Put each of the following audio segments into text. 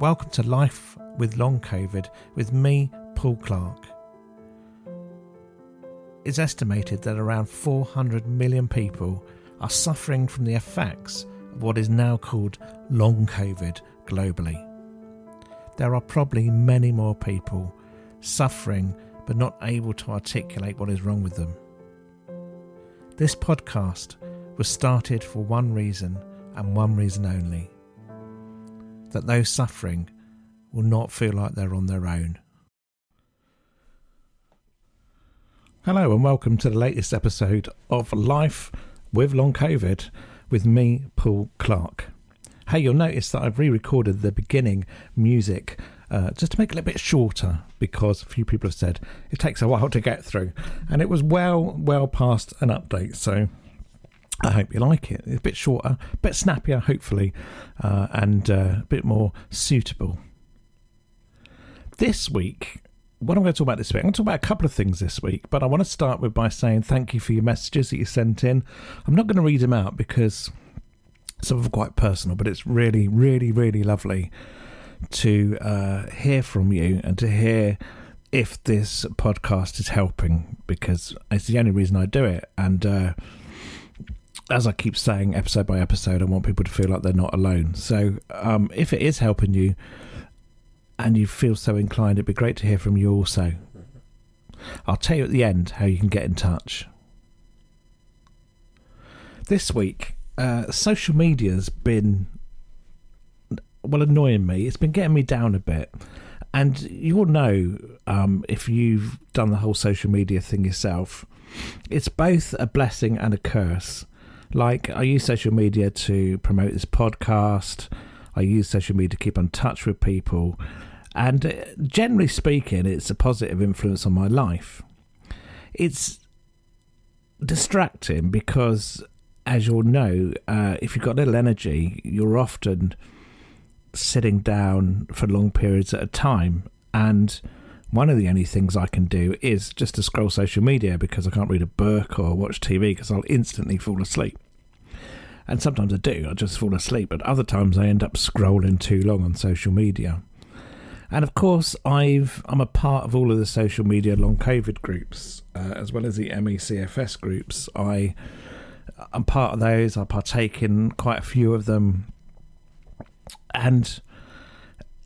Welcome to Life with Long COVID with me, Paul Clark. It's estimated that around 400 million people are suffering from the effects of what is now called Long COVID globally. There are probably many more people suffering but not able to articulate what is wrong with them. This podcast was started for one reason and one reason only: that those suffering will not feel like they're on their own. Hello and welcome to the latest episode of Life with Long COVID with me, Paul Clark. Hey, you'll notice that I've re-recorded the beginning music just to make it a little bit shorter, because a few people have said it takes a while to get through, and it was well past an update, so I hope you like it. It's a bit shorter, a bit snappier hopefully, and a bit more suitable. This week, what I'm going to talk about this week, I'm going to talk about a couple of things this week, but I want to start by saying thank you for your messages that you sent in. I'm not going to read them out because some of them are quite personal, but it's really lovely to hear from you and to hear if this podcast is helping, because it's the only reason I do it. And as I keep saying episode by episode, I want people to feel like they're not alone. So if it is helping you and you feel so inclined, it'd be great to hear from you also. I'll tell you at the end how you can get in touch. This week, social media's been, annoying me. It's been getting me down a bit. And you all know, if you've done the whole social media thing yourself, it's both a blessing and a curse. Like, I use social media to promote this podcast. I use social media to keep in touch with people. And generally speaking, it's a positive influence on my life. It's distracting because, as you'll know, if you've got little energy, you're often sitting down for long periods at a time. And one of the only things I can do is just to scroll social media, because I can't read a book or watch TV because I'll instantly fall asleep. And sometimes I do, I just fall asleep, but other times I end up scrolling too long on social media. And of course, I'm a part of all of the social media long COVID groups, as well as the MECFS groups. I'm part of those. I partake in quite a few of them. And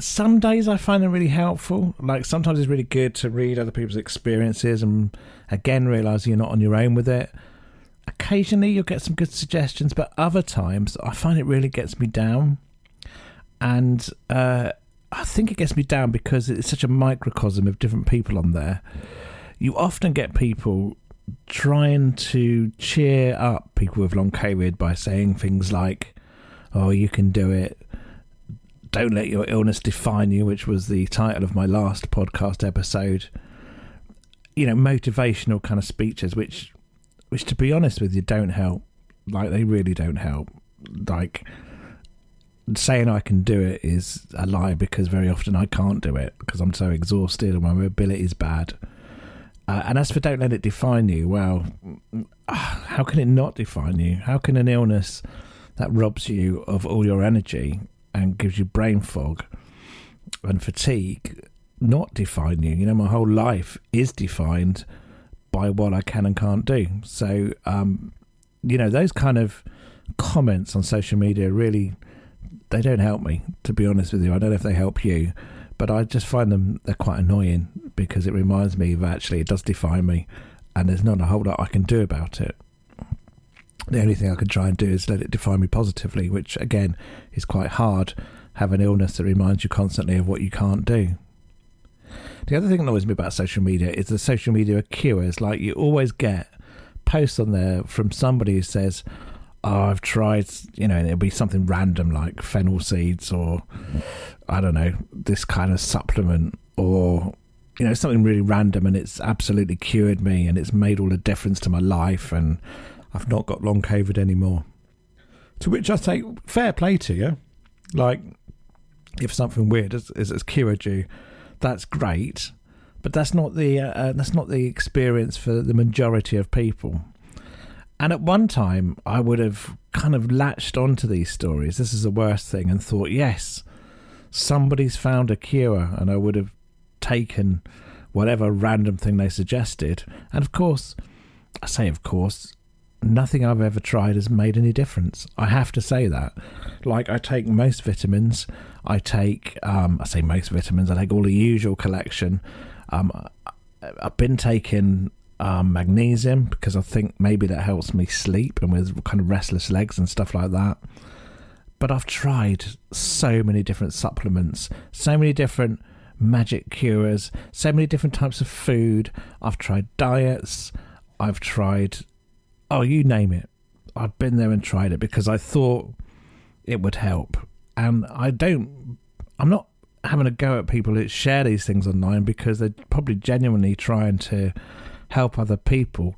some days I find them really helpful. Like, sometimes it's really good to read other people's experiences and again realise you're not on your own with it. Occasionally you'll get some good suggestions, but other times I find it really gets me down. And I think it gets me down because it's such a microcosm of different people on there. You often get people trying to cheer up people with long COVID by saying things like, "Oh, you can do it. Don't let your illness define you," which was the title of my last podcast episode. You know, motivational kind of speeches, which to be honest with you, don't help. Like, they really don't help. Like, saying I can do it is a lie, because very often I can't do it because I'm so exhausted and my mobility is bad. And as for don't let it define you, well, how can it not define you? How can an illness that robs you of all your energy and gives you brain fog and fatigue not define you? You know, my whole life is defined by what I can and can't do. So, you know, those kind of comments on social media really, they don't help me, to be honest with you. I don't know if they help you, but I just find they're quite annoying, because it reminds me that actually it does define me and there's not a whole lot I can do about it. The only thing I can try and do is let it define me positively, which again is quite hard. Have an illness that reminds you constantly of what you can't do. The other thing that annoys me about social media is the social media cures. Like, you always get posts on there from somebody who says, "Oh, I've tried," you know, and it'll be something random like fennel seeds, or I don't know, this kind of supplement, or, you know, something really random, and it's absolutely cured me and it's made all the difference to my life and I've not got long COVID anymore. To which I say, fair play to you. Like, if something weird has cured you, that's great, but that's not the experience for the majority of people. And at one time, I would have kind of latched onto these stories. This is the worst thing, and thought, yes, somebody's found a cure, and I would have taken whatever random thing they suggested. And of course, I say of course, nothing I've ever tried has made any difference. I have to say that. Like, I take most vitamins. I take, I say most vitamins, I take all the usual collection. I've been taking magnesium because I think maybe that helps me sleep and with kind of restless legs and stuff like that. But I've tried so many different supplements, so many different magic cures, so many different types of food. I've tried diets. I've tried, oh, you name it. I've been there and tried it because I thought it would help. And I'm not having a go at people that share these things online because they're probably genuinely trying to help other people.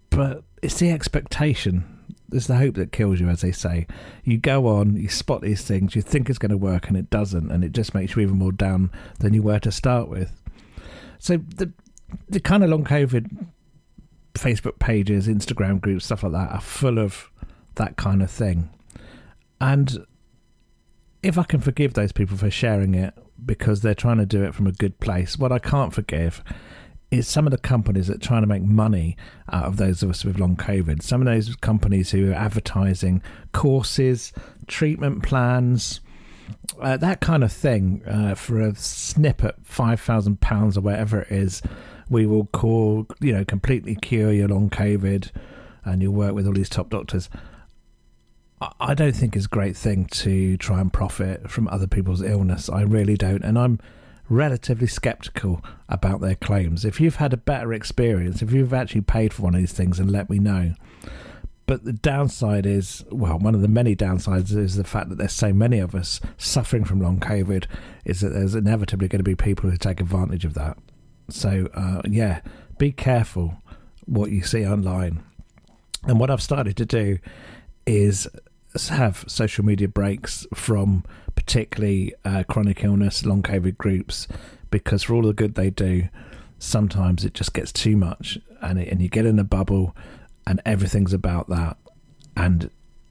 But it's the expectation. It's the hope that kills you, as they say. You go on, you spot these things, you think it's going to work and it doesn't, and it just makes you even more down than you were to start with. So the kind of long COVID Facebook pages, Instagram groups, stuff like that are full of that kind of thing. And if I can forgive those people for sharing it because they're trying to do it from a good place, what I can't forgive is some of the companies that are trying to make money out of those of us with long COVID. Some of those companies who are advertising courses, treatment plans, that kind of thing, for a snip at £5,000 or whatever it is, we will call, completely cure your long COVID, and you'll work with all these top doctors. I don't think it's a great thing to try and profit from other people's illness. I really don't. And I'm relatively skeptical about their claims. If you've had a better experience, if you've actually paid for one of these things, and let me know. But the downside is, well, one of the many downsides is the fact that there's so many of us suffering from long COVID, is that there's inevitably going to be people who take advantage of that. So, be careful what you see online. And what I've started to do is have social media breaks from particularly chronic illness, long COVID groups, because for all the good they do, sometimes it just gets too much, and you get in a bubble and everything's about that, and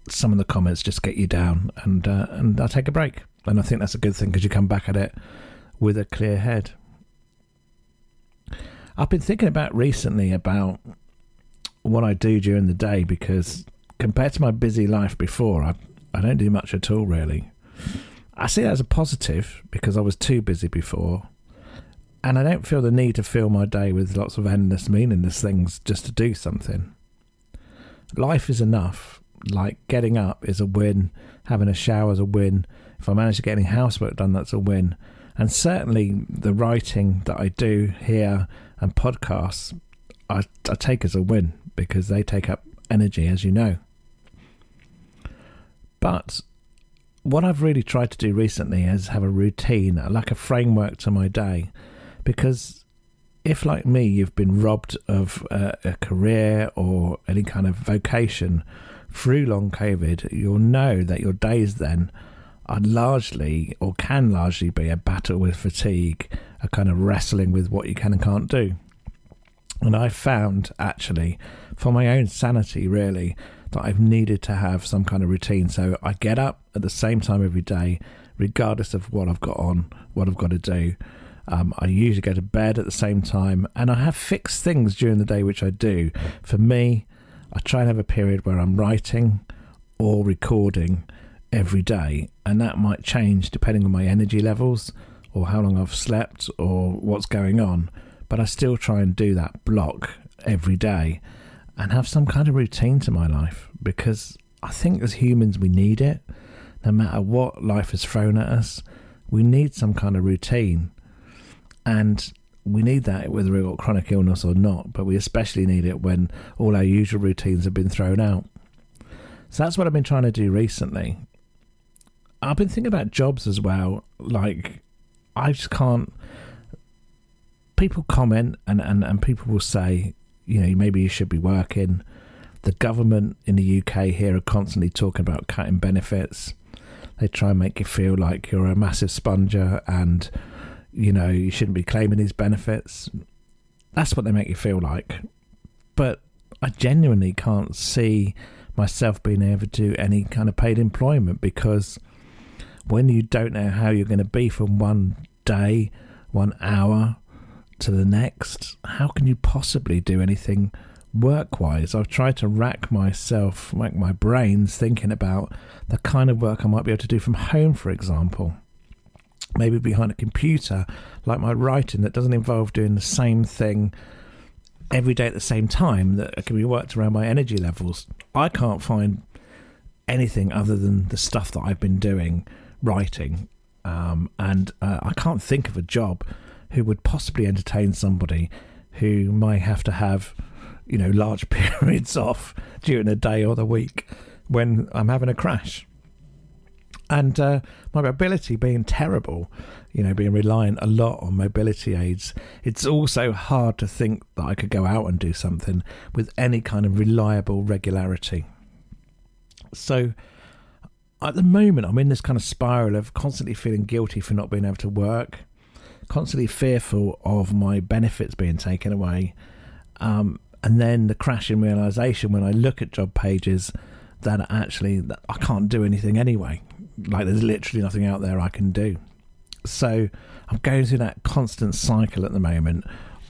some of the comments just get you down, and I take a break. And I think that's a good thing because you come back at it with a clear head. I've been thinking recently about what I do during the day, because compared to my busy life before, I don't do much at all, really. I see that as a positive because I was too busy before, and I don't feel the need to fill my day with lots of endless, meaningless things just to do something. Life is enough. Like, getting up is a win, having a shower is a win. If I manage to get any housework done, that's a win. And certainly the writing that I do here and podcasts, I take as a win because they take up energy, as you know. But what I've really tried to do recently is have a routine, like a framework to my day. Because if, like me, you've been robbed of a career or any kind of vocation through long COVID, you'll know that your days then are largely, or can largely be, a battle with fatigue, a kind of wrestling with what you can and can't do. And I found, actually, for my own sanity, really, that I've needed to have some kind of routine. So I get up at the same time every day, regardless of what I've got on, what I've got to do. I usually go to bed at the same time, and I have fixed things during the day which I do. For me, I try and have a period where I'm writing or recording every day, and that might change depending on my energy levels or how long I've slept or what's going on. But I still try and do that block every day and have some kind of routine to my life, because I think as humans we need it. No matter what life has thrown at us, we need some kind of routine. And we need that whether we've got chronic illness or not, but we especially need it when all our usual routines have been thrown out. So that's what I've been trying to do recently. I've been thinking about jobs as well. Like, I just can't... People comment and people will say, maybe you should be working. The government in the UK here are constantly talking about cutting benefits. They try and make you feel like you're a massive sponger and, you shouldn't be claiming these benefits. That's what they make you feel like. But I genuinely can't see myself being able to do any kind of paid employment, because when you don't know how you're going to be from one day, 1 hour to the next, how can you possibly do anything work-wise? I've tried to rack my brains thinking about the kind of work I might be able to do from home, for example. Maybe behind a computer, like my writing, that doesn't involve doing the same thing every day at the same time, that can be worked around my energy levels. I can't find anything other than the stuff that I've been doing, writing, and I can't think of a job who would possibly entertain somebody who might have to have, large periods off during the day or the week when I'm having a crash. And my mobility being terrible, being reliant a lot on mobility aids, it's also hard to think that I could go out and do something with any kind of reliable regularity. So at the moment, I'm in this kind of spiral of constantly feeling guilty for not being able to work, constantly fearful of my benefits being taken away, and then the crashing realisation when I look at job pages that I can't do anything anyway. Like, there's literally nothing out there I can do. So I'm going through that constant cycle at the moment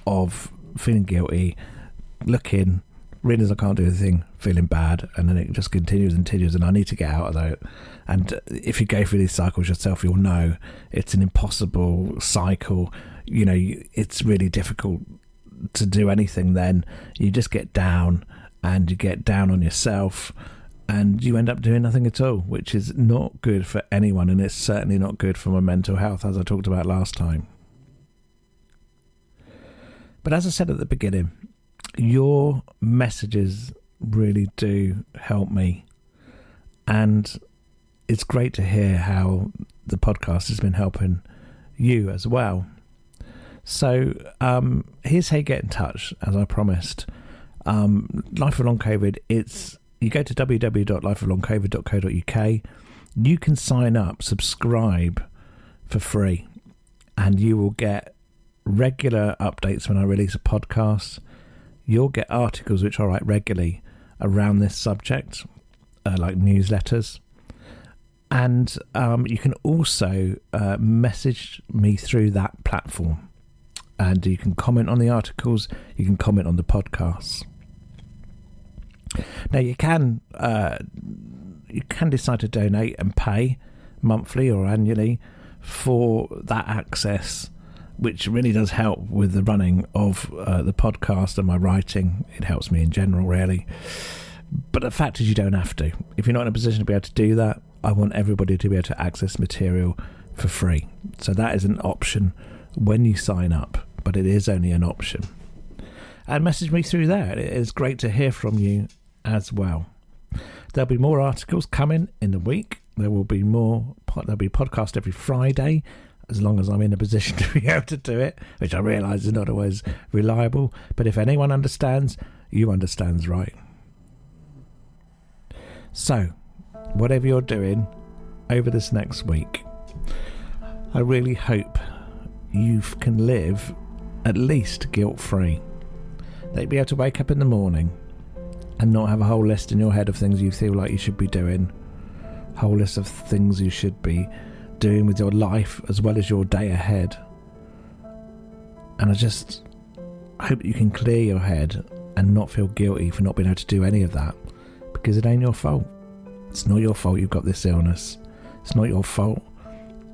of feeling guilty, looking, realising I can't do anything, feeling bad, and then it just continues and continues, and I need to get out of that. And if you go through these cycles yourself, you'll know it's an impossible cycle. It's really difficult to do anything then. You just get down, and you get down on yourself, and you end up doing nothing at all, which is not good for anyone, and it's certainly not good for my mental health, as I talked about last time. But as I said at the beginning, your messages really do help me, and it's great to hear how the podcast has been helping you as well. So here's how you get in touch, as I promised. Life of Long COVID, you go to www.lifeoflongcovid.co.uk. You can sign up, subscribe for free, and you will get regular updates when I release a podcast. You'll get articles which I write regularly around this subject, like newsletters. And you can also message me through that platform. And you can comment on the articles, you can comment on the podcasts. Now you can decide to donate and pay monthly or annually for that access, which really does help with the running of the podcast and my writing. It helps me in general, really. But the fact is, you don't have to. If you're not in a position to be able to do that, I want everybody to be able to access material for free. So that is an option when you sign up, but it is only an option. And message me through there. It is great to hear from you as well. There'll be more articles coming in the week. There'll be podcast every Friday, as long as I'm in a position to be able to do it, which I realise is not always reliable. But if anyone understands, you understands, right? So, whatever you're doing over this next week, I really hope you can live at least guilt-free. That you'll be able to wake up in the morning and not have a whole list in your head of things you feel like you should be doing, a whole list of things you should be doing with your life as well as your day ahead. And I just hope you can clear your head and not feel guilty for not being able to do any of that, because it ain't your fault. It's not your fault you've got this illness. It's not your fault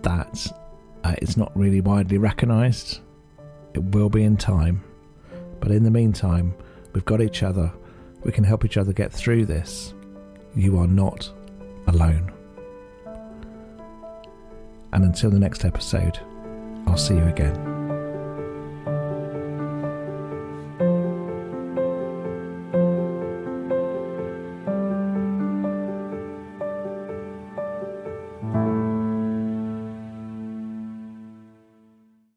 that it's not really widely recognised. It will be in time. But in the meantime, we've got each other. We can help each other get through this. You are not alone. And until the next episode, I'll see you again.